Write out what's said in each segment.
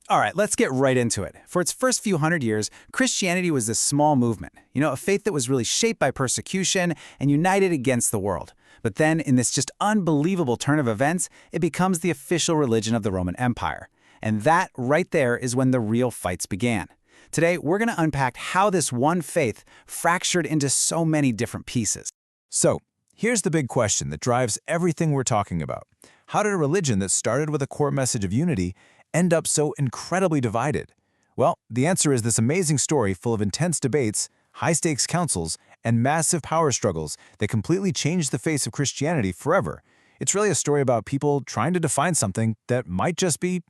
All right, let's get right into it. For its first few hundred years, Christianity was this small movement, a faith that was really shaped by persecution and united against the world. But then, in this just unbelievable turn of events, it becomes the official religion of the Roman Empire. And that, right there, is when the real fights began. Today, we're going to unpack how this one faith fractured into so many different pieces. So, here's the big question that drives everything we're talking about. How did a religion that started with a core message of unity end up so incredibly divided? Well, the answer is this amazing story full of intense debates, high-stakes councils, and massive power struggles that completely changed the face of Christianity forever. It's really a story about people trying to define something that might just be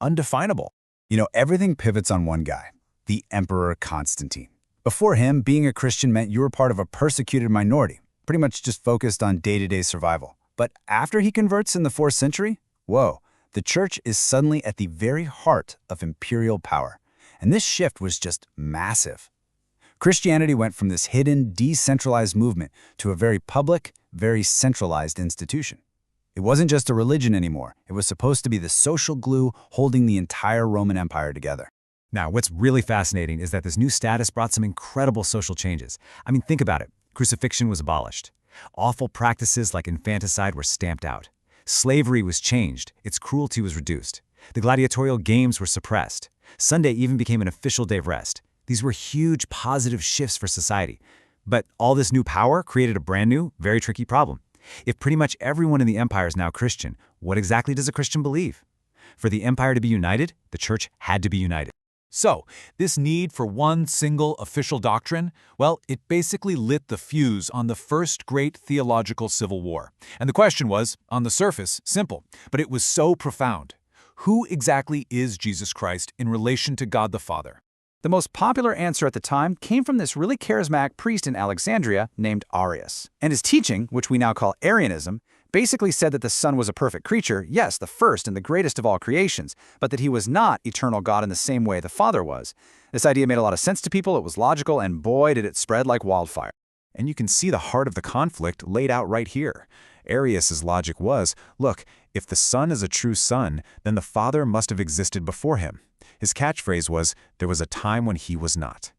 undefinable. Everything pivots on one guy, the Emperor Constantine. Before him, being a Christian meant you were part of a persecuted minority, pretty much just focused on day-to-day survival. But after he converts in the 4th century, whoa, the church is suddenly at the very heart of imperial power. And this shift was just massive. Christianity went from this hidden, decentralized movement to a very public, very centralized institution. It wasn't just a religion anymore. It was supposed to be the social glue holding the entire Roman Empire together. Now, what's really fascinating is that this new status brought some incredible social changes. Think about it. Crucifixion was abolished. Awful practices like infanticide were stamped out. Slavery was changed. Its cruelty was reduced. The gladiatorial games were suppressed. Sunday even became an official day of rest. These were huge positive shifts for society. But all this new power created a brand new, very tricky problem. If pretty much everyone in the empire is now Christian, what exactly does a Christian believe? For the empire to be united, the church had to be united. So, this need for one single official doctrine, well, it basically lit the fuse on the first great theological civil war. And the question was, on the surface, simple, but it was so profound. Who exactly is Jesus Christ in relation to God the Father? The most popular answer at the time came from this really charismatic priest in Alexandria named Arius. And his teaching, which we now call Arianism, basically said that the Son was a perfect creature, yes, the first and the greatest of all creations, but that he was not eternal God in the same way the Father was. This idea made a lot of sense to people, it was logical, and boy, did it spread like wildfire. And you can see the heart of the conflict laid out right here. Arius's logic was, look, if the Son is a true Son, then the Father must have existed before him. His catchphrase was, there was a time when he was not.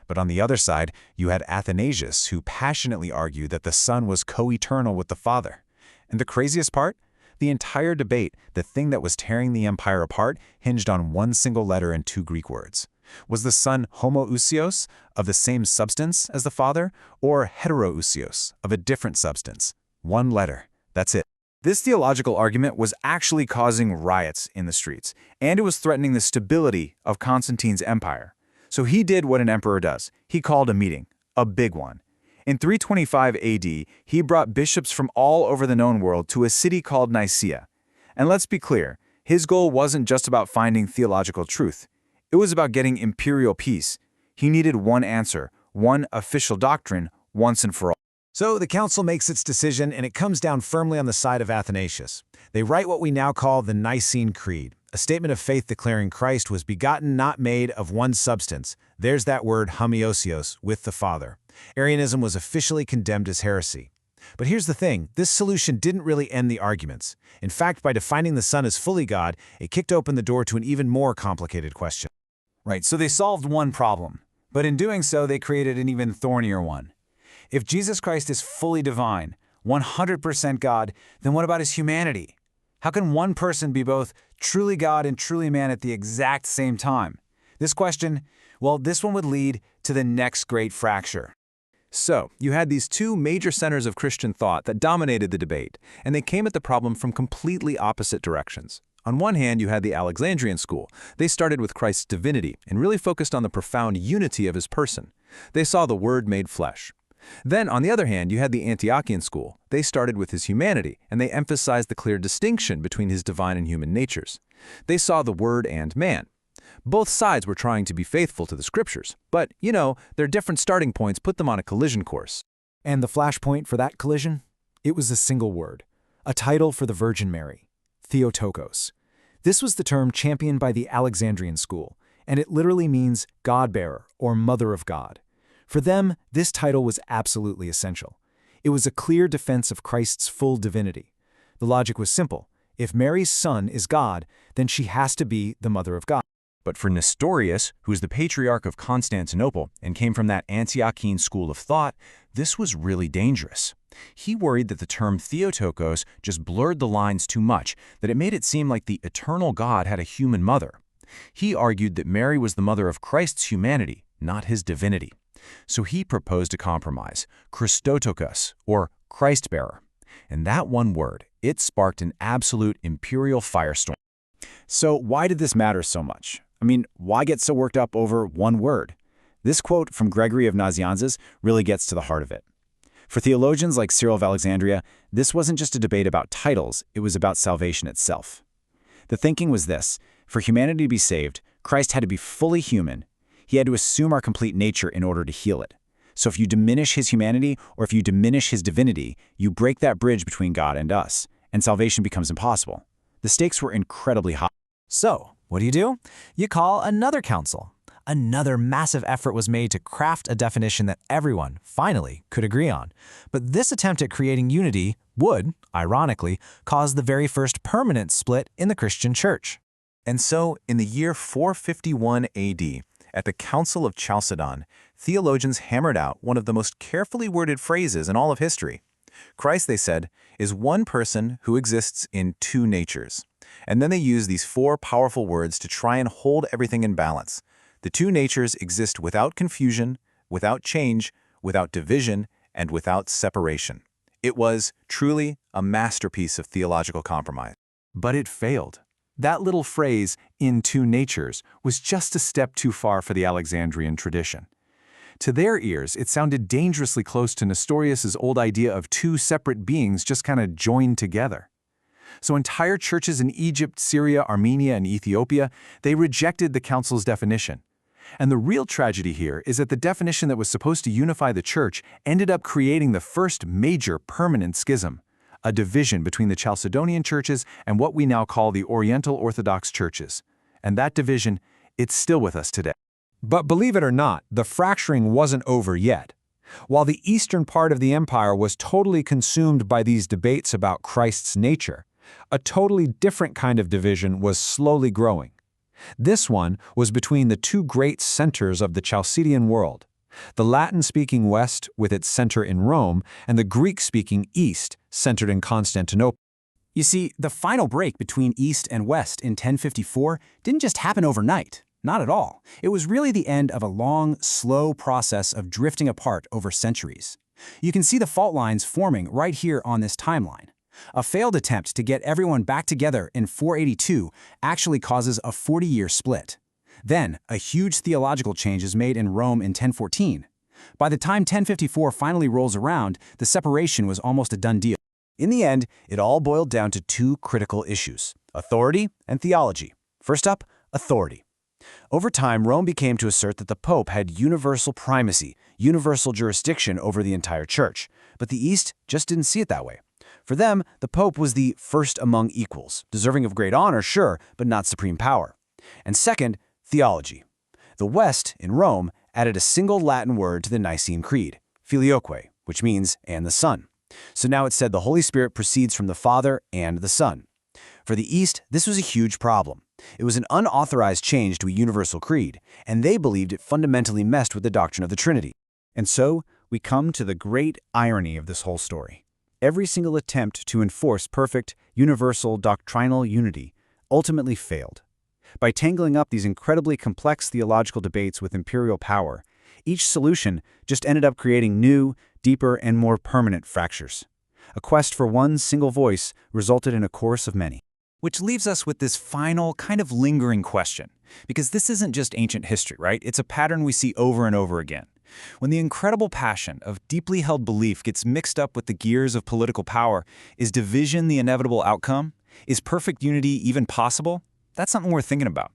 But on the other side, you had Athanasius, who passionately argued that the Son was co-eternal with the Father. And the craziest part? The entire debate, the thing that was tearing the empire apart, hinged on one single letter and 2 Greek words. Was the Son homoousios, of the same substance as the Father, or heterousios, of a different substance? One letter. That's it. This theological argument was actually causing riots in the streets, and it was threatening the stability of Constantine's empire. So he did what an emperor does. He called a meeting, a big one. In 325 AD, he brought bishops from all over the known world to a city called Nicaea. And let's be clear, his goal wasn't just about finding theological truth. It was about getting imperial peace. He needed one answer, one official doctrine, once and for all. So the council makes its decision, and it comes down firmly on the side of Athanasius. They write what we now call the Nicene Creed, a statement of faith declaring Christ was begotten, not made, of one substance. There's that word homoousios, with the Father. Arianism was officially condemned as heresy. But here's the thing, this solution didn't really end the arguments. In fact, by defining the Son as fully God, it kicked open the door to an even more complicated question. Right, so they solved one problem, but in doing so, they created an even thornier one. If Jesus Christ is fully divine, 100% God, then what about his humanity? How can one person be both truly God and truly man at the exact same time? This question, well, this one would lead to the next great fracture. So, you had these 2 major centers of Christian thought that dominated the debate, and they came at the problem from completely opposite directions. On one hand, you had the Alexandrian school. They started with Christ's divinity and really focused on the profound unity of his person. They saw the Word made flesh. Then, on the other hand, you had the Antiochian school. They started with his humanity, and they emphasized the clear distinction between his divine and human natures. They saw the Word and man. Both sides were trying to be faithful to the scriptures, but, their different starting points put them on a collision course. And the flashpoint for that collision? It was a single word, a title for the Virgin Mary, Theotokos. This was the term championed by the Alexandrian school, and it literally means God-bearer or Mother of God. For them, this title was absolutely essential. It was a clear defense of Christ's full divinity. The logic was simple. If Mary's son is God, then she has to be the Mother of God. But for Nestorius, who was the patriarch of Constantinople and came from that Antiochene school of thought, this was really dangerous. He worried that the term Theotokos just blurred the lines too much, that it made it seem like the eternal God had a human mother. He argued that Mary was the mother of Christ's humanity, not his divinity. So he proposed a compromise, Christotokos, or Christ-bearer. And that one word, it sparked an absolute imperial firestorm. So why did this matter so much? I mean, why get so worked up over one word? This quote from Gregory of Nazianzus really gets to the heart of it. For theologians like Cyril of Alexandria, this wasn't just a debate about titles, it was about salvation itself. The thinking was this: for humanity to be saved, Christ had to be fully human. He had to assume our complete nature in order to heal it. So if you diminish his humanity or if you diminish his divinity, you break that bridge between God and us, and salvation becomes impossible. The stakes were incredibly high. So, what do? You call another council. Another massive effort was made to craft a definition that everyone, finally, could agree on. But this attempt at creating unity would, ironically, cause the very first permanent split in the Christian church. And so, in the year 451 AD, at the Council of Chalcedon, theologians hammered out one of the most carefully worded phrases in all of history. Christ, they said, is one person who exists in two natures. And then they used these four powerful words to try and hold everything in balance. The two natures exist without confusion, without change, without division, and without separation. It was truly a masterpiece of theological compromise. But it failed. That little phrase, in two natures, was just a step too far for the Alexandrian tradition. To their ears, it sounded dangerously close to Nestorius' old idea of two separate beings just kind of joined together. So entire churches in Egypt, Syria, Armenia, and Ethiopia, they rejected the council's definition. And the real tragedy here is that the definition that was supposed to unify the church ended up creating the first major permanent schism, a division between the Chalcedonian churches and what we now call the Oriental Orthodox churches. And that division, it's still with us today. But believe it or not, the fracturing wasn't over yet. While the eastern part of the empire was totally consumed by these debates about Christ's nature, a totally different kind of division was slowly growing. This one was between the two great centers of the Chalcidian world, the Latin-speaking West with its center in Rome, and the Greek-speaking East, centered in Constantinople. You see, the final break between East and West in 1054 didn't just happen overnight. Not at all. It was really the end of a long, slow process of drifting apart over centuries. You can see the fault lines forming right here on this timeline. A failed attempt to get everyone back together in 482 actually causes a 40-year split. Then, a huge theological change is made in Rome in 1014. By the time 1054 finally rolls around, the separation was almost a done deal. In the end, it all boiled down to two critical issues: authority and theology. First up, authority. Over time, Rome became to assert that the Pope had universal primacy, universal jurisdiction over the entire church. But the East just didn't see it that way. For them, the Pope was the first among equals, deserving of great honor, sure, but not supreme power. And second, theology. The West, in Rome, added a single Latin word to the Nicene Creed, filioque, which means "and the Son." So now it said the Holy Spirit proceeds from the Father and the Son. For the East, this was a huge problem. It was an unauthorized change to a universal creed, and they believed it fundamentally messed with the doctrine of the Trinity. And so, we come to the great irony of this whole story. Every single attempt to enforce perfect, universal doctrinal unity ultimately failed. By tangling up these incredibly complex theological debates with imperial power, each solution just ended up creating new, deeper, and more permanent fractures. A quest for one single voice resulted in a chorus of many. Which leaves us with this final, kind of lingering question. Because this isn't just ancient history, right? It's a pattern we see over and over again. When the incredible passion of deeply held belief gets mixed up with the gears of political power, is division the inevitable outcome? Is perfect unity even possible? That's something worth thinking about.